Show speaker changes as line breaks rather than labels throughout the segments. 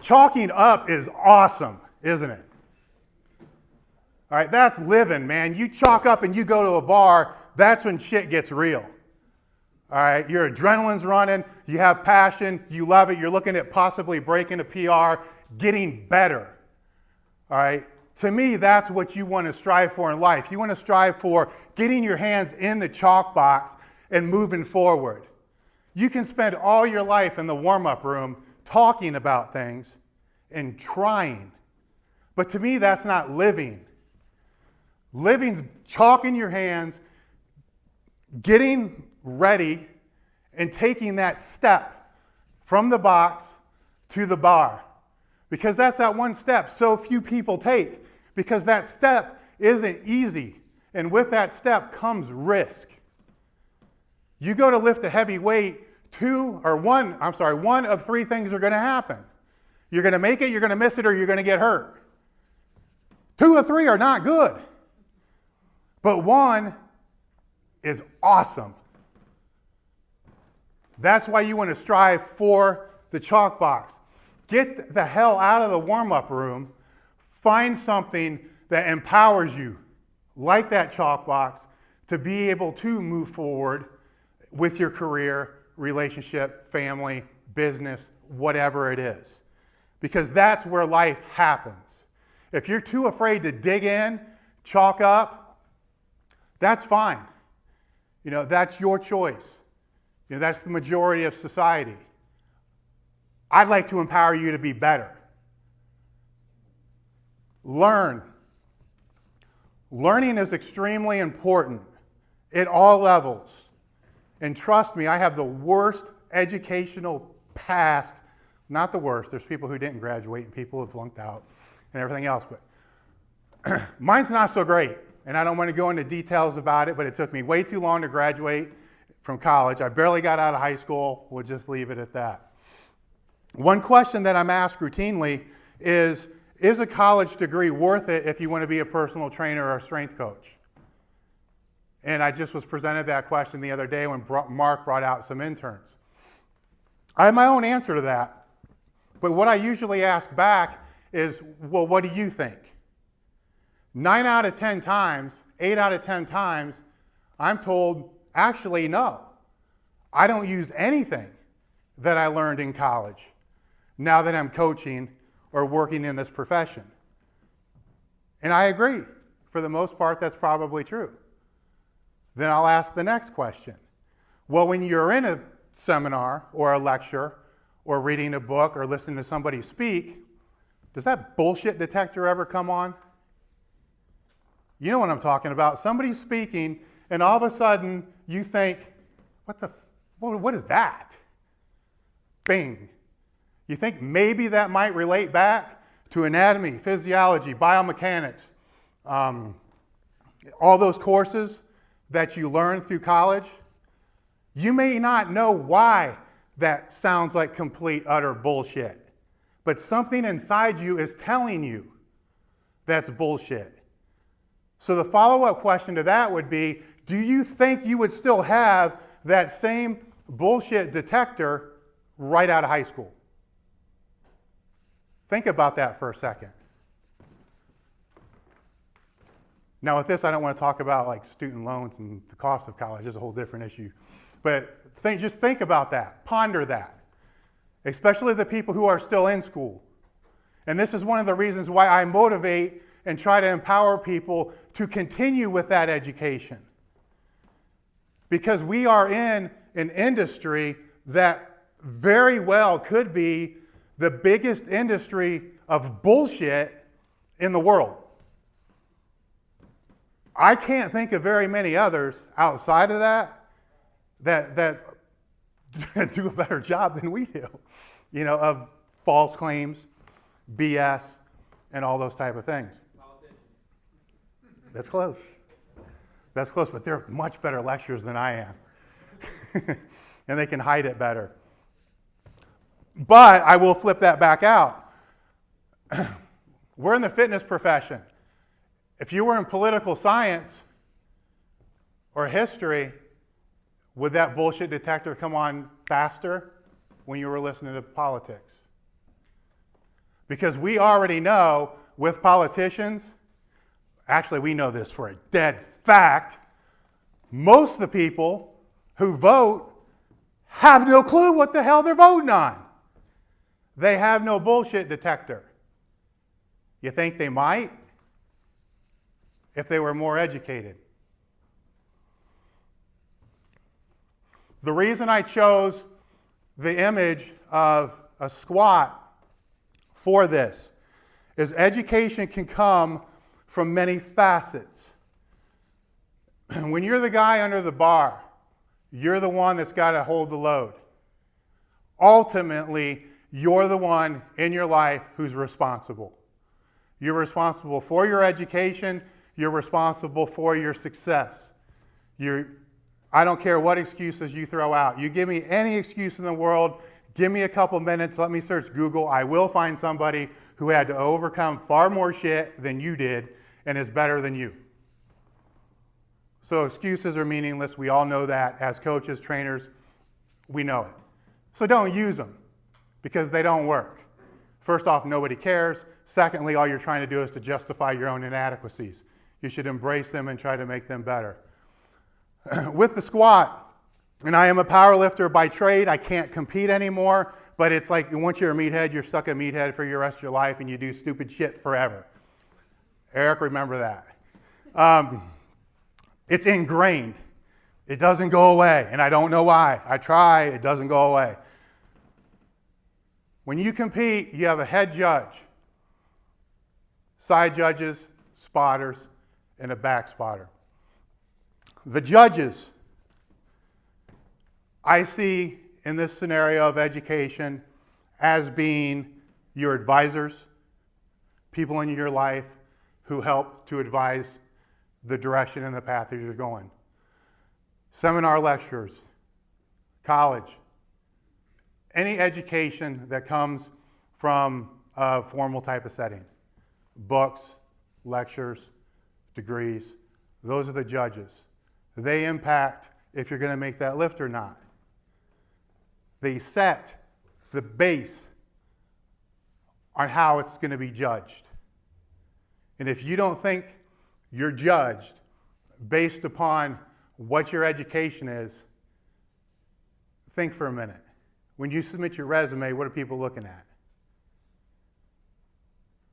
Chalking up is awesome, isn't it? All right, that's living, man. You chalk up and you go to a bar, that's when shit gets real. All right, your adrenaline's running, you have passion, you love it, you're looking at possibly breaking a PR, getting better. All right, to me, that's what you want to strive for in life. You want to strive for getting your hands in the chalk box and moving forward. You can spend all your life in the warm-up room talking about things and trying. But to me, that's not living. Living's chalking your hands, getting ready, and taking that step from the box to the bar. Because that's that one step so few people take. Because that step isn't easy. And with that step comes risk. You go to lift a heavy weight, one of three things are going to happen. You're going to make it, you're going to miss it, or you're going to get hurt. 2 or 3 are not good. But 1 is awesome. That's why you want to strive for the chalk box. Get the hell out of the warm-up room. Find something that empowers you, like that chalk box, to be able to move forward with your career, relationship, family, business, whatever it is. Because that's where life happens. If you're too afraid to dig in, chalk up, that's fine. That's your choice. That's the majority of society. I'd like to empower you to be better. Learn. Learning is extremely important at all levels. And trust me, I have the worst educational past. Not the worst. There's people who didn't graduate and people who flunked out and everything else. But mine's not so great. And I don't want to go into details about it, but it took me way too long to graduate from college. I barely got out of high school. We'll just leave it at that. One question that I'm asked routinely is a college degree worth it if you want to be a personal trainer or a strength coach? And I just was presented that question the other day when Mark brought out some interns. I have my own answer to that. But what I usually ask back is, well, what do you think? 9 out of 10 times, 8 out of 10 times, I'm told, actually, no. I don't use anything that I learned in college now that I'm coaching or working in this profession. And I agree. For the most part, that's probably true. Then I'll ask the next question. Well, when you're in a seminar or a lecture or reading a book or listening to somebody speak, does that bullshit detector ever come on? You know what I'm talking about. Somebody's speaking, and all of a sudden you think, what is that? Bing. You think maybe that might relate back to anatomy, physiology, biomechanics, all those courses that you learn through college. You may not know why that sounds like complete, utter bullshit, but something inside you is telling you that's bullshit. So the follow-up question to that would be, do you think you would still have that same bullshit detector right out of high school? Think about that for a second. Now with this, I don't want to talk about like student loans and the cost of college. It's a whole different issue. But just think about that. Ponder that. Especially the people who are still in school. And this is one of the reasons why I motivate and try to empower people to continue with that education. Because we are in an industry that very well could be the biggest industry of bullshit in the world. I can't think of very many others outside of that do a better job than we do, of false claims, BS, and all those type of things. That's close. That's close, but they're much better lecturers than I am. And they can hide it better. But I will flip that back out. We're in the fitness profession. If you were in political science or history, would that bullshit detector come on faster when you were listening to politics? Because we already know with politicians, actually we know this for a dead fact, most of the people who vote have no clue what the hell they're voting on. They have no bullshit detector. You think they might? If they were more educated. The reason I chose the image of a squat for this is education can come from many facets. When you're the guy under the bar, you're the one that's got to hold the load. Ultimately, you're the one in your life who's responsible. You're responsible for your education. You're responsible for your success. I don't care what excuses you throw out. You give me any excuse in the world, give me a couple minutes, let me search Google. I will find somebody who had to overcome far more shit than you did and is better than you. So excuses are meaningless. We all know that. As coaches, trainers, we know it. So don't use them because they don't work. First off, nobody cares. Secondly, all you're trying to do is to justify your own inadequacies. You should embrace them and try to make them better. With the squat, and I am a power lifter by trade, I can't compete anymore, but it's like once you're a meathead, you're stuck a meathead for the rest of your life and you do stupid shit forever. Eric, remember that. It's ingrained. It doesn't go away, and I don't know why. I try, it doesn't go away. When you compete, you have a head judge, side judges, spotters, and a back spotter. The judges, I see in this scenario of education as being your advisors, people in your life who help to advise the direction and the path that you're going. Seminar lecturers, college, any education that comes from a formal type of setting. Books, lectures, degrees, those are the judges. They impact if you're going to make that lift or not. They set the base on how it's going to be judged. And if you don't think you're judged based upon what your education is, think for a minute. When you submit your resume, what are people looking at?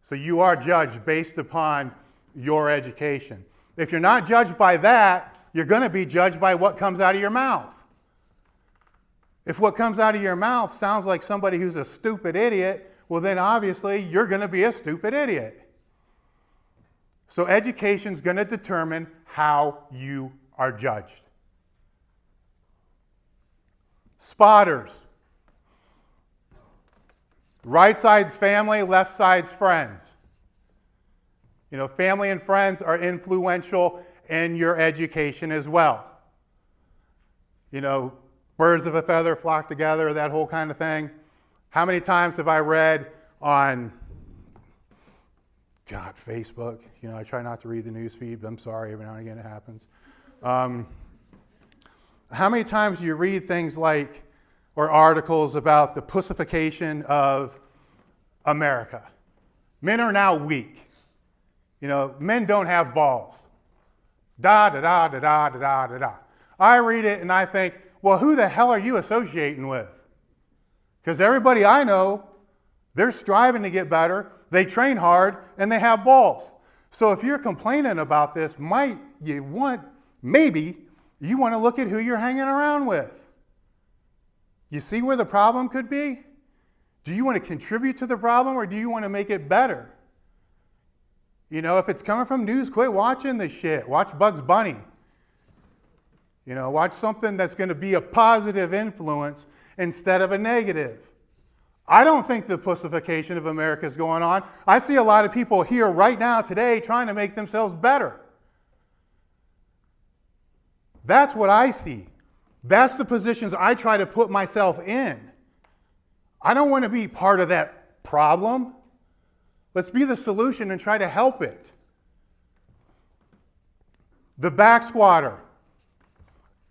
So you are judged based upon your education. If you're not judged by that, you're going to be judged by what comes out of your mouth. If what comes out of your mouth sounds like somebody who's a stupid idiot, well then obviously you're going to be a stupid idiot. So education's going to determine how you are judged. Spotters. Right side's family, left side's friends. You know, family and friends are influential in your education as well. You know, birds of a feather flock together, that whole kind of thing. How many times have I read on, Facebook? You know, I try not to read the news feed, but I'm sorry, every now and again it happens. How many times do you read things like, or articles about the pussification of America? Men are now weak. You know, men don't have balls. Da, da, da, da, da, da, da, da, da. I read it and I think, well, who the hell are you associating with? Because everybody I know, they're striving to get better, they train hard, and they have balls. So if you're complaining about this, maybe you want to look at who you're hanging around with. You see where the problem could be? Do you want to contribute to the problem or do you want to make it better? You know, if it's coming from news, quit watching this shit. Watch Bugs Bunny. You know, watch something that's going to be a positive influence instead of a negative. I don't think the pussification of America is going on. I see a lot of people here right now today trying to make themselves better. That's what I see. That's the positions I try to put myself in. I don't want to be part of that problem. Let's be the solution and try to help it. The back squatter.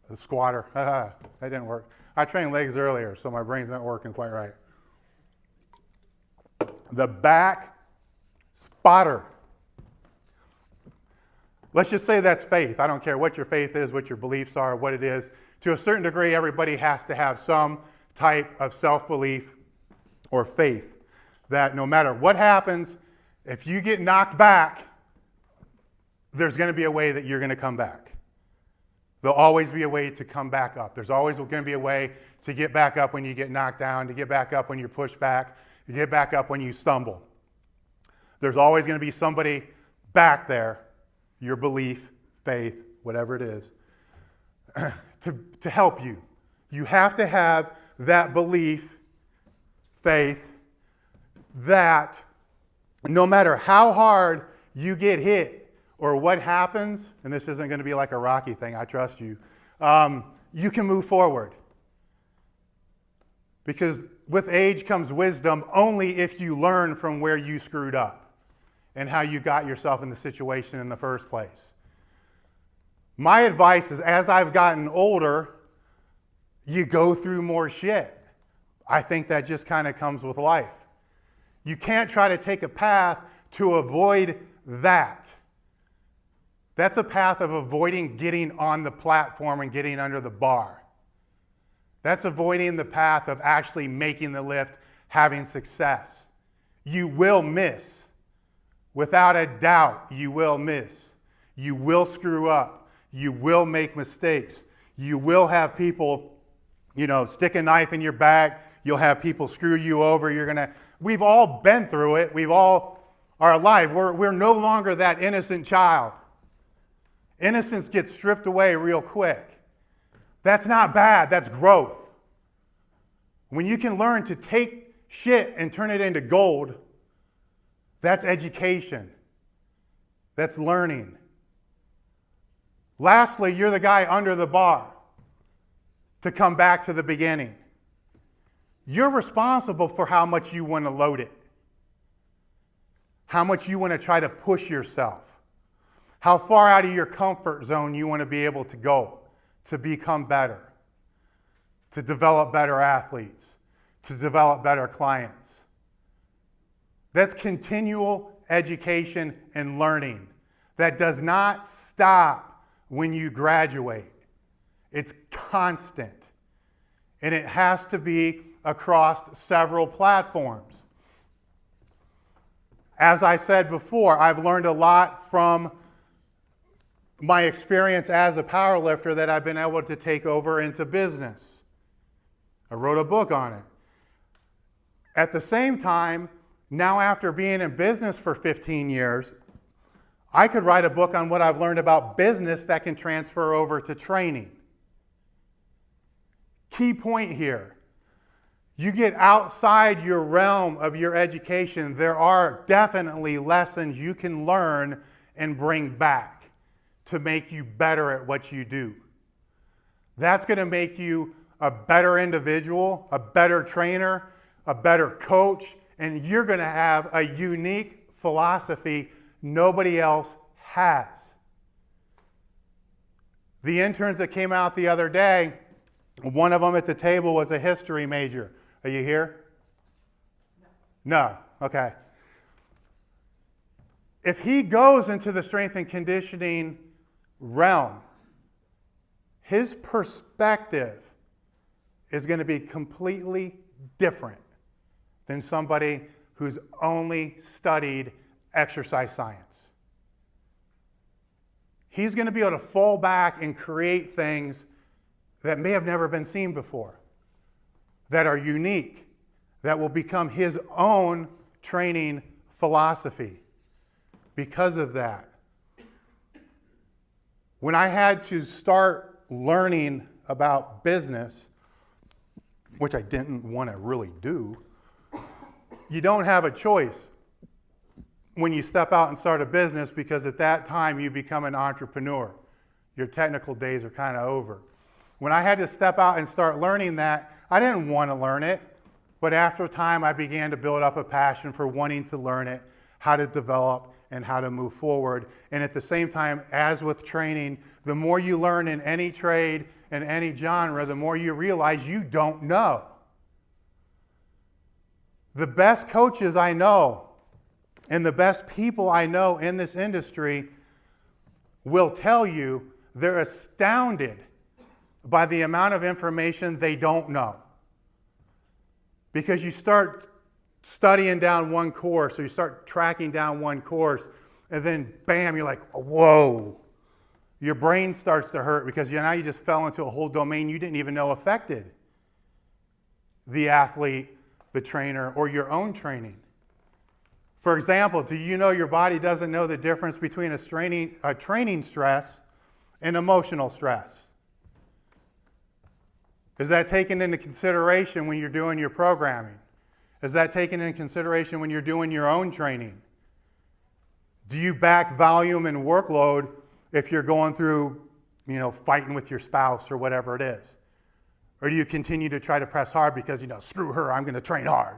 The squatter. That didn't work. I trained legs earlier, so my brain's not working quite right. The back spotter. Let's just say that's faith. I don't care what your faith is, what your beliefs are, what it is. To a certain degree, everybody has to have some type of self-belief or faith that no matter what happens, if you get knocked back, there's going to be a way that you're going to come back. There'll always be a way to come back up. There's always going to be a way to get back up when you get knocked down, to get back up when you're pushed back, to get back up when you stumble. There's always going to be somebody back there, your belief, faith, whatever it is, to help you. You have to have that belief, faith, that no matter how hard you get hit or what happens, and this isn't going to be like a Rocky thing, I trust you, you can move forward. Because with age comes wisdom only if you learn from where you screwed up and how you got yourself in the situation in the first place. My advice is, as I've gotten older, you go through more shit. I think that just kind of comes with life. You can't try to take a path to avoid that. That's a path of avoiding getting on the platform and getting under the bar. That's avoiding the path of actually making the lift, having success. You will miss. Without a doubt, you will miss. You will screw up. You will make mistakes. You will have people, stick a knife in your back. You'll have people screw you over. We've all been through it. We've all are alive. We're no longer that innocent child. Innocence gets stripped away real quick. That's not bad. That's growth. When you can learn to take shit and turn it into gold, that's education. That's learning. Lastly, you're the guy under the bar. To come back to the beginning. You're responsible for how much you want to load it. How much you want to try to push yourself. How far out of your comfort zone you want to be able to go to become better. To develop better athletes. To develop better clients. That's continual education and learning. That does not stop when you graduate. It's constant. And it has to be across several platforms. As I said before, I've learned a lot from my experience as a powerlifter that I've been able to take over into business. I wrote a book on it. At the same time, now after being in business for 15 years, I could write a book on what I've learned about business that can transfer over to training. Key point here. You get outside your realm of your education, there are definitely lessons you can learn and bring back to make you better at what you do. That's going to make you a better individual, a better trainer, a better coach, and you're going to have a unique philosophy nobody else has. The interns that came out the other day, one of them at the table was a history major. Are you here? No. Okay. If he goes into the strength and conditioning realm, his perspective is going to be completely different than somebody who's only studied exercise science. He's going to be able to fall back and create things that may have never been seen before, that are unique, that will become his own training philosophy because of that. When I had to start learning about business, which I didn't want to really do, you don't have a choice when you step out and start a business, because at that time you become an entrepreneur. Your technical days are kind of over. When I had to step out and start learning that, I didn't want to learn it, but after time I began to build up a passion for wanting to learn it, how to develop and how to move forward. And at the same time, as with training, the more you learn in any trade and any genre, the more you realize you don't know. The best coaches I know and the best people I know in this industry will tell you they're astounded by the amount of information they don't know. Because you start studying down one course, or you start tracking down one course, and then bam, you're like, whoa. Your brain starts to hurt because now you just fell into a whole domain you didn't even know affected the athlete, the trainer, or your own training. For example, do you know your body doesn't know the difference between a training stress and emotional stress? Is that taken into consideration when you're doing your programming? Is that taken into consideration when you're doing your own training? Do you back volume and workload if you're going through, fighting with your spouse or whatever it is? Or do you continue to try to press hard because, screw her, I'm going to train hard?